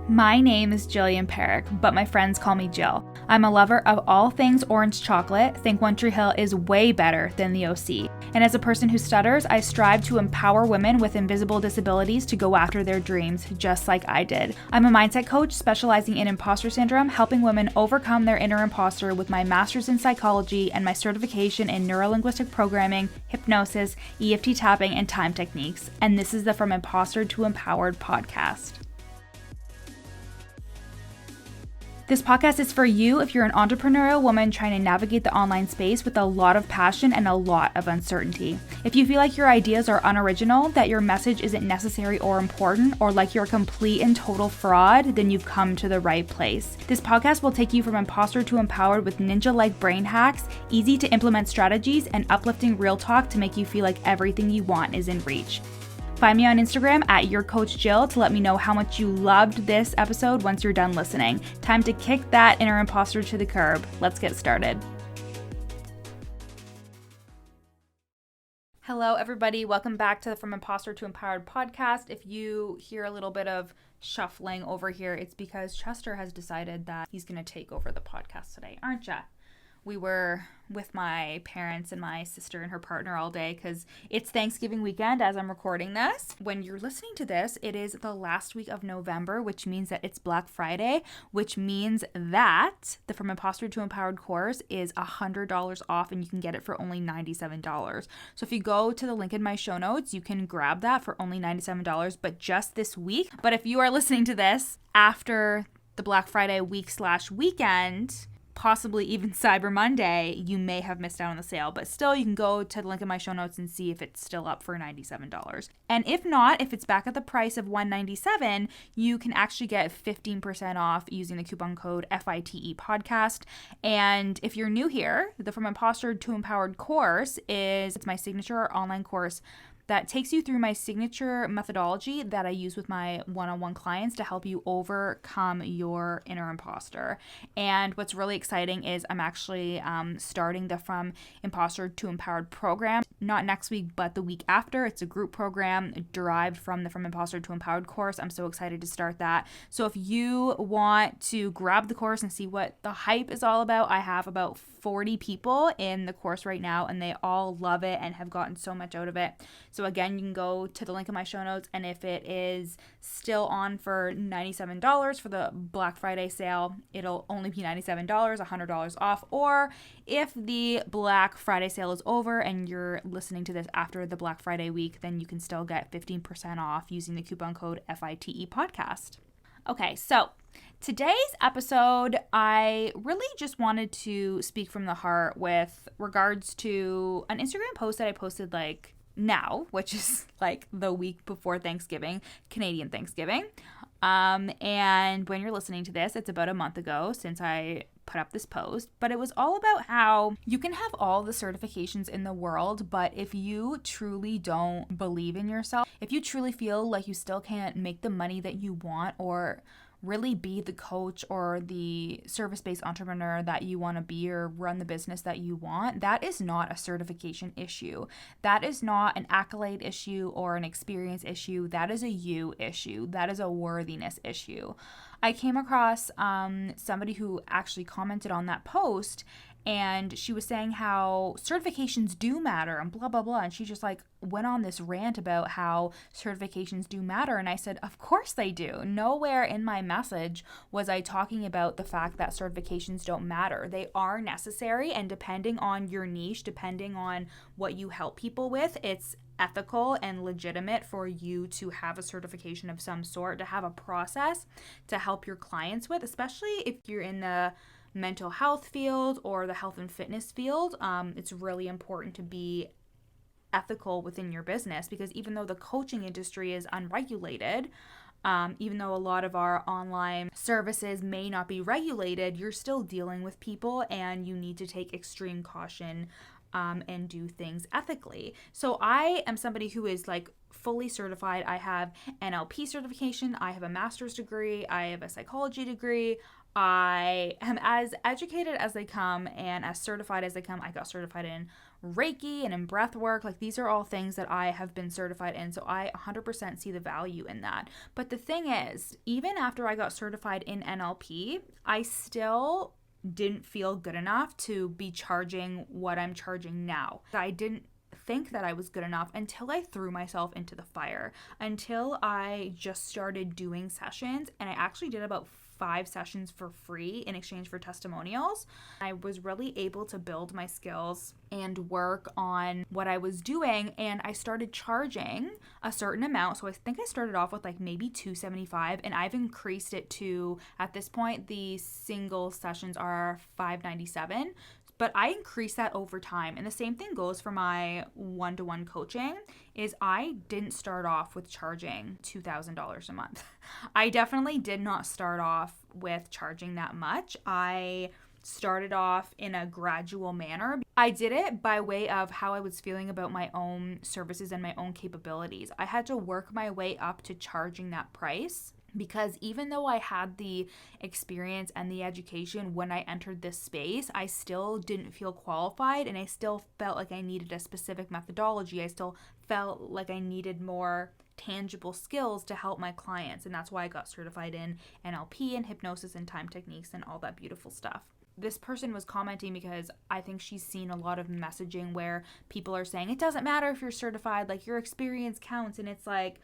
My name is Jillian Parekh, but my friends call me Jill. I'm a lover of all things orange chocolate. Think One Tree Hill is way better than the OC. And as a person who stutters, I strive to empower women with invisible disabilities to go after their dreams, just like I did. I'm a mindset coach specializing in imposter syndrome, helping women overcome their inner imposter with my master's in psychology and my certification in neurolinguistic programming, hypnosis, EFT tapping, and time techniques. And this is the From Imposter to Empowered podcast. This podcast is for you if you're an entrepreneurial woman trying to navigate the online space with a lot of passion and a lot of uncertainty. If you feel like your ideas are unoriginal, that your message isn't necessary or important, or like you're a complete and total fraud, then you've come to the right place. This podcast will take you from imposter to empowered with ninja-like brain hacks, easy to implement strategies, and uplifting real talk to make you feel like everything you want is in reach. Find me on Instagram at YourCoachJill to let me know how much you loved this episode once you're done listening. Time to kick that inner imposter to the curb. Let's get started. Hello, everybody. Welcome back to the From Imposter to Empowered podcast. If you hear a little bit of shuffling over here, it's because Chester has decided that he's going to take over the podcast today, aren't ya? We were with my parents and my sister and her partner all day because it's Thanksgiving weekend as I'm recording this. When you're listening to this, it is the last week of November, which means that it's Black Friday, which means that the From Imposter to Empowered course is $100 off and you can get it for only $97. So if you go to the link in my show notes, you can grab that for only $97, but just this week. But if you are listening to this after the Black Friday week/weekend, possibly even Cyber Monday, you may have missed out on the sale, but still you can go to the link in my show notes and see if it's still up for $97. And if not, if it's back at the price of $197, you can actually get 15% off using the coupon code FITE podcast. And if you're new here, the From Imposter to Empowered course it's my signature online course that takes you through my signature methodology that I use with my one-on-one clients to help you overcome your inner imposter. And what's really exciting is I'm actually starting the From Imposter to Empowered program, not next week, but the week after. It's a group program derived from the From Imposter to Empowered course. I'm so excited to start that. So if you want to grab the course and see what the hype is all about, I have about 40 people in the course right now, and they all love it and have gotten so much out of it. So again, you can go to the link in my show notes, and if it is still on for $97 for the Black Friday sale, it'll only be $97, $100 off. Or if the Black Friday sale is over and you're listening to this after the Black Friday week, then you can still get 15% off using the coupon code FITE podcast. Okay, so today's episode, I really just wanted to speak from the heart with regards to an Instagram post that I posted now, which is the week before Thanksgiving, Canadian Thanksgiving. And when you're listening to this, it's about a month ago since I put up this post, but it was all about how you can have all the certifications in the world, but if you truly don't believe in yourself, if you truly feel like you still can't make the money that you want or really be the coach or the service-based entrepreneur that you want to be or run the business that you want, that is not a certification issue. That is not an accolade issue or an experience issue. That is a you issue. That is a worthiness issue. I came across somebody who actually commented on that post, and she was saying how certifications do matter and blah, blah, blah. And she just went on this rant about how certifications do matter. And I said, of course they do. Nowhere in my message was I talking about the fact that certifications don't matter. They are necessary. And depending on your niche, depending on what you help people with, it's ethical and legitimate for you to have a certification of some sort, to have a process to help your clients with, especially if you're in the mental health field or the health and fitness field. It's really important to be ethical within your business, because even though the coaching industry is unregulated, even though a lot of our online services may not be regulated, you're still dealing with people and you need to take extreme caution and do things ethically. So I am somebody who is like fully certified. I have NLP certification. I have a master's degree. I have a psychology degree. I am as educated as they come and as certified as they come. I got certified in Reiki and in breath work. Like, these are all things that I have been certified in. So I 100% see the value in that. But the thing is, even after I got certified in NLP, I still didn't feel good enough to be charging what I'm charging now. I didn't think that I was good enough until I threw myself into the fire, until I just started doing sessions. And I actually did about 5 sessions for free in exchange for testimonials. I was really able to build my skills and work on what I was doing, and I started charging a certain amount. So I think I started off with like maybe $275, and I've increased it to, at this point, the single sessions are $597. But I increased that over time. And the same thing goes for my one-to-one coaching, is I didn't start off with charging $2,000 a month. I definitely did not start off with charging that much. I started off in a gradual manner. I did it by way of how I was feeling about my own services and my own capabilities. I had to work my way up to charging that price, because even though I had the experience and the education when I entered this space, I still didn't feel qualified, and I still felt like I needed a specific methodology. I still felt like I needed more tangible skills to help my clients, and that's why I got certified in NLP and hypnosis and time techniques and all that beautiful stuff. This person was commenting because I think she's seen a lot of messaging where people are saying, it doesn't matter if you're certified, like your experience counts. And it's like,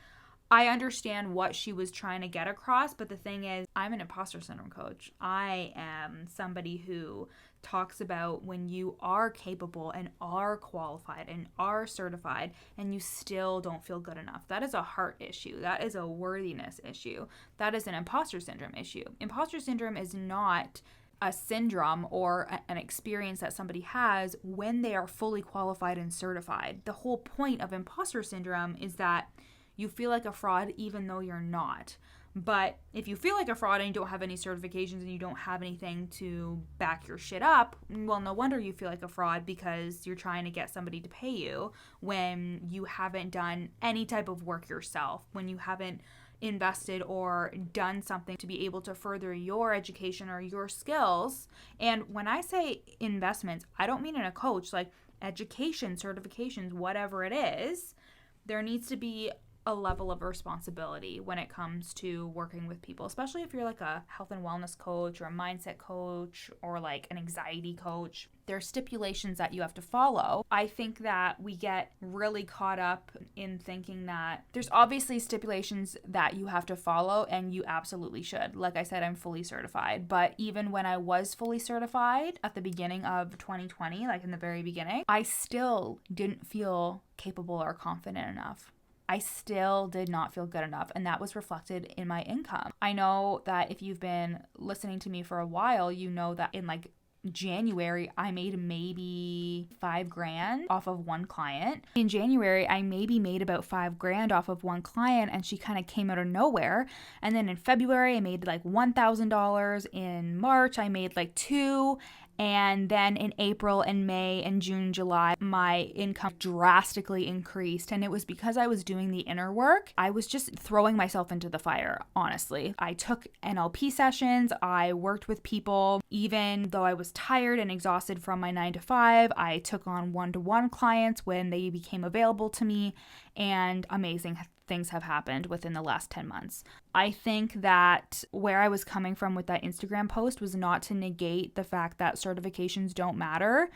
I understand what she was trying to get across, but the thing is, I'm an imposter syndrome coach. I am somebody who talks about when you are capable and are qualified and are certified and you still don't feel good enough. That is a heart issue. That is a worthiness issue. That is an imposter syndrome issue. Imposter syndrome is not a syndrome or an experience that somebody has when they are fully qualified and certified. The whole point of imposter syndrome is that you feel like a fraud even though you're not. But if you feel like a fraud and you don't have any certifications and you don't have anything to back your shit up, well, no wonder you feel like a fraud, because you're trying to get somebody to pay you when you haven't done any type of work yourself, when you haven't invested or done something to be able to further your education or your skills. And when I say investments, I don't mean in a coach, like education, certifications, whatever it is. There needs to be a level of responsibility when it comes to working with people, especially if you're like a health and wellness coach or a mindset coach or like an anxiety coach. There are stipulations that you have to follow. I think that we get really caught up in thinking that there's obviously stipulations that you have to follow, and you absolutely should. Like I said, I'm fully certified, but even when I was fully certified at the beginning of 2020, like in the very beginning, I still didn't feel capable or confident enough. I still did not feel good enough, and that was reflected in my income. I know that if you've been listening to me for a while, you know that in like January, I made maybe $5,000 off of one client. In January, I maybe made about $5,000 off of one client, and she kind of came out of nowhere. And then in February, I made like $1,000. In March, I made like $2,000. And then in April and May and June, July, my income drastically increased. And it was because I was doing the inner work. I was just throwing myself into the fire, honestly. I took NLP sessions. I worked with people. Even though I was tired and exhausted from my 9 to 5, I took on one-to-one clients when they became available to me. And amazing things have happened within the last 10 months. I think that where I was coming from with that Instagram post was not to negate the fact that certifications don't matter,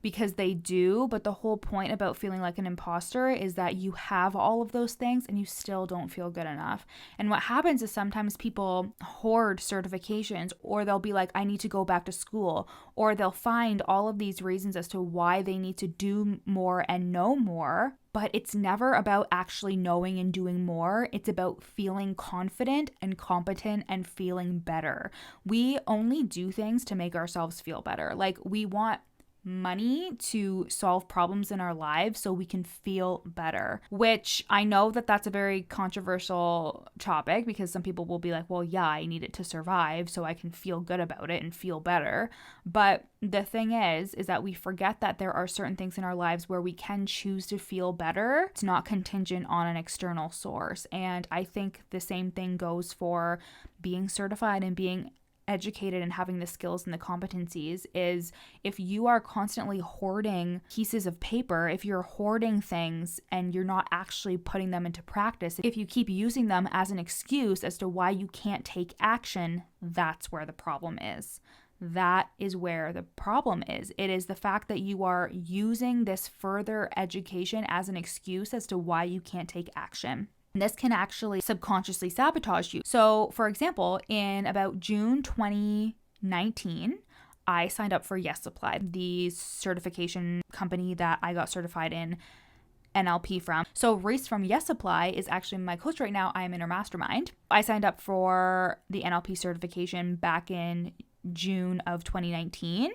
because they do, but the whole point about feeling like an imposter is that you have all of those things and you still don't feel good enough. And what happens is sometimes people hoard certifications, or they'll be like, I need to go back to school, or they'll find all of these reasons as to why they need to do more and know more. But it's never about actually knowing and doing more. It's about feeling confident and competent and feeling better. We only do things to make ourselves feel better. Like, we want money to solve problems in our lives so we can feel better, which I know that that's a very controversial topic because some people will be like, well, yeah, I need it to survive so I can feel good about it and feel better. But the thing is that we forget that there are certain things in our lives where we can choose to feel better. It's not contingent on an external source. And I think the same thing goes for being certified and being educated and having the skills and the competencies. Is if you are constantly hoarding pieces of paper, if you're hoarding things and you're not actually putting them into practice, if you keep using them as an excuse as to why you can't take action, that's where the problem is. That is where the problem is. It is the fact that you are using this further education as an excuse as to why you can't take action. This can actually subconsciously sabotage you. So, for example, in about June 2019, I signed up for Yes Supply, the certification company that I got certified in NLP from. So Reese from Yes Supply is actually my coach right now. I am in her mastermind. I signed up for the NLP certification back in June of 2019.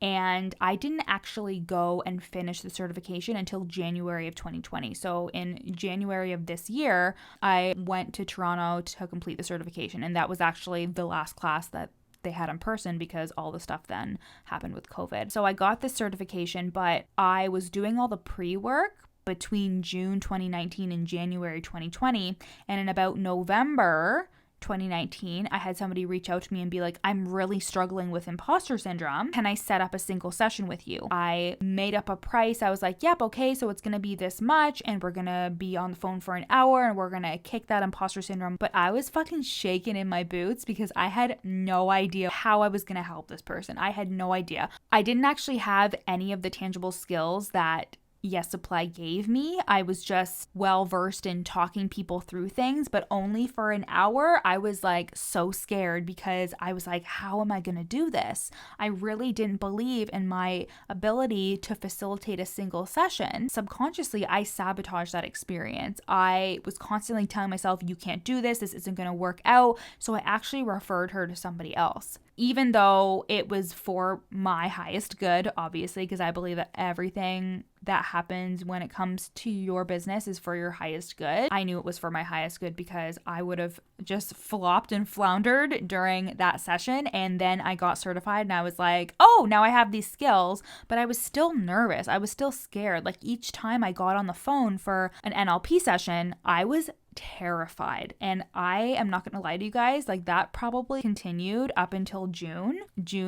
And I didn't actually go and finish the certification until January of 2020. So in January of this year, I went to Toronto to complete the certification. And that was actually the last class that they had in person because all the stuff then happened with COVID. So I got this certification, but I was doing all the pre-work between June 2019 and January 2020. And in about November 2019, I had somebody reach out to me and be like, I'm really struggling with imposter syndrome. Can I set up a single session with you? I made up a price. I was like, yep, okay, so it's going to be this much and we're going to be on the phone for an hour and we're going to kick that imposter syndrome. But I was fucking shaking in my boots because I had no idea how I was going to help this person. I had no idea. I didn't actually have any of the tangible skills that Yes Supply gave me. I was just well versed in talking people through things, but only for an hour. I was like so scared because I was like, how am I going to do this? I really didn't believe in my ability to facilitate a single session. Subconsciously, I sabotaged that experience. I was constantly telling myself, you can't do this. This isn't going to work out. So I actually referred her to somebody else. Even though it was for my highest good, obviously, because I believe that everything that happens when it comes to your business is for your highest good. I knew it was for my highest good because I would have just flopped and floundered during that session. And then I got certified and I was like, oh, now I have these skills, but I was still nervous. I was still scared. Like each time I got on the phone for an NLP session, I was terrified. And I am not going to lie to you guys, like that probably continued up until June.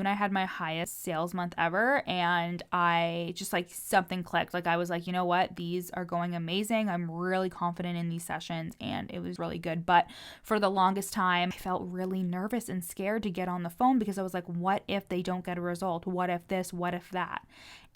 I had my highest sales month ever. And I just like something clicked. Like I was like, you know what? These are going amazing. I'm really confident in these sessions and it was really good. But for the longest time, I felt really nervous and scared to get on the phone because I was like, what if they don't get a result? What if this? What if that?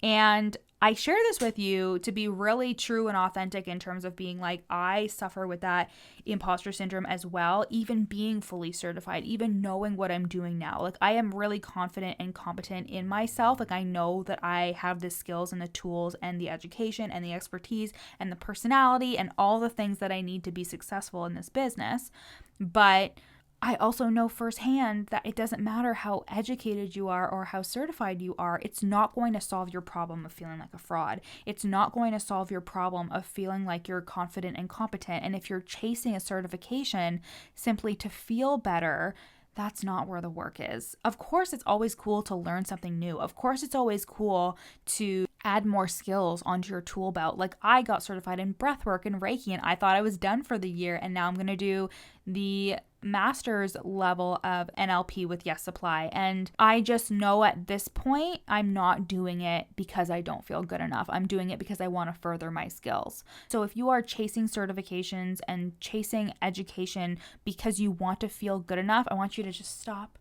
And I share this with you to be really true and authentic in terms of being like, I suffer with that imposter syndrome as well, even being fully certified, even knowing what I'm doing now. Like I am really confident and competent in myself. Like I know that I have the skills and the tools and the education and the expertise and the personality and all the things that I need to be successful in this business. But I also know firsthand that it doesn't matter how educated you are or how certified you are, it's not going to solve your problem of feeling like a fraud. It's not going to solve your problem of feeling like you're confident and competent. And if you're chasing a certification simply to feel better, that's not where the work is. Of course, it's always cool to learn something new. Of course, it's always cool to add more skills onto your tool belt. Like I got certified in breathwork and Reiki and I thought I was done for the year. And now I'm going to do the master's level of NLP with Yes Supply. And I just know at this point, I'm not doing it because I don't feel good enough. I'm doing it because I want to further my skills. So if you are chasing certifications and chasing education because you want to feel good enough, I want you to just stop.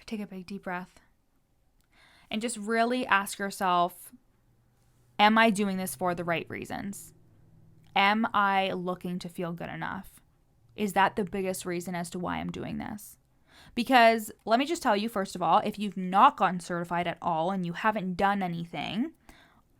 Take a big deep breath. And just really ask yourself, am I doing this for the right reasons? Am I looking to feel good enough? Is that the biggest reason as to why I'm doing this? Because let me just tell you, first of all, if you've not gotten certified at all and you haven't done anything,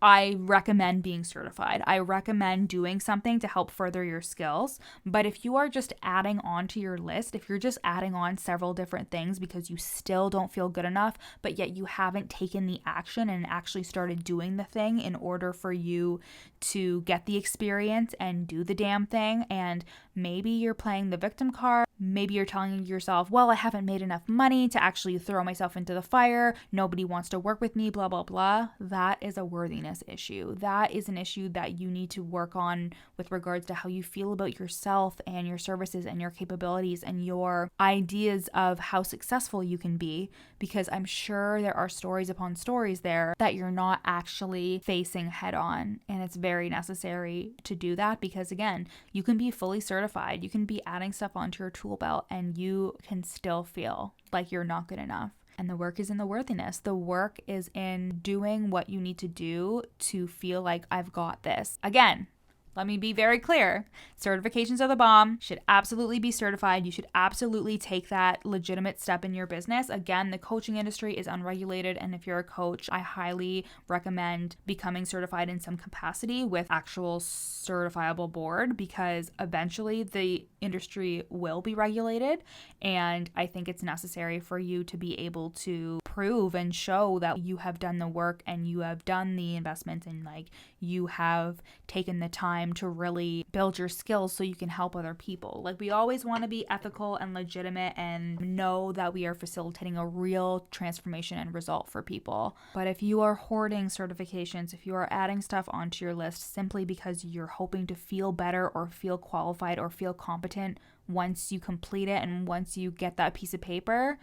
I recommend being certified. I recommend doing something to help further your skills. But if you are just adding on to your list, if you're just adding on several different things because you still don't feel good enough, but yet you haven't taken the action and actually started doing the thing in order for you to get the experience and do the damn thing, and maybe you're playing the victim card, maybe you're telling yourself, well, I haven't made enough money to actually throw myself into the fire, nobody wants to work with me, blah, blah, blah. That is a worthiness issue. That is an issue that you need to work on with regards to how you feel about yourself and your services and your capabilities and your ideas of how successful you can be, because I'm sure there are stories upon stories there that you're not actually facing head on. And it's very necessary to do that because, again, you can be fully certified, you can be adding stuff onto your tool belt, and you can still feel like you're not good enough. And the work is in the worthiness. The work is in doing what you need to do to feel like I've got this. Again, let me be very clear. Certifications are the bomb. Should absolutely be certified. You should absolutely take that legitimate step in your business. Again, the coaching industry is unregulated, and if you're a coach, I highly recommend becoming certified in some capacity with actual certifiable board, because eventually the industry will be regulated, and I think it's necessary for you to be able to prove and show that you have done the work and you have done the investment and like you have taken the time to really build your skills so you can help other people. Like, we always want to be ethical and legitimate and know that we are facilitating a real transformation and result for people. But if you are hoarding certifications, if you are adding stuff onto your list simply because you're hoping to feel better or feel qualified or feel competent once you complete it and once you get that piece of paper,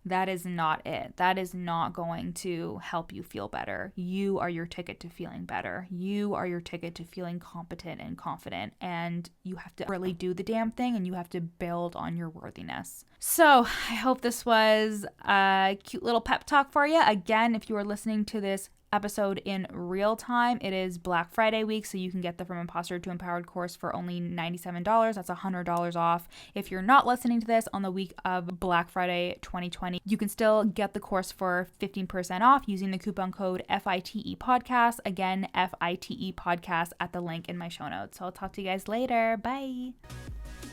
that is not it. That is not going to help you feel better. You are your ticket to feeling better. You are your ticket to feeling competent and confident. And you have to really do the damn thing, and you have to build on your worthiness. So I hope this was a cute little pep talk for you. Again, if you are listening to this episode in real time, it is Black Friday week, so you can get the From Imposter to Empowered course for only $97. That's $100 off. If you're not listening to this on the week of Black Friday 2020, you can still get the course for 15% off using the coupon code FITE podcast. Again, FITE podcast at the link in my show notes. So I'll talk to you guys later. Bye.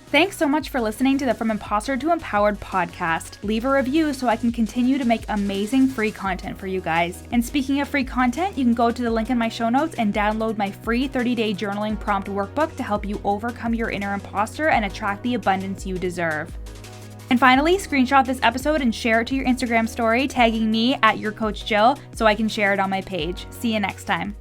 Thanks so much for listening to the From Imposter to Empowered podcast. Leave a review so I can continue to make amazing free content for you guys. And speaking of free content, you can go to the link in my show notes and download my free 30-day journaling prompt workbook to help you overcome your inner imposter and attract the abundance you deserve. And finally, screenshot this episode and share it to your Instagram story, tagging me at YourCoachJill so I can share it on my page. See you next time.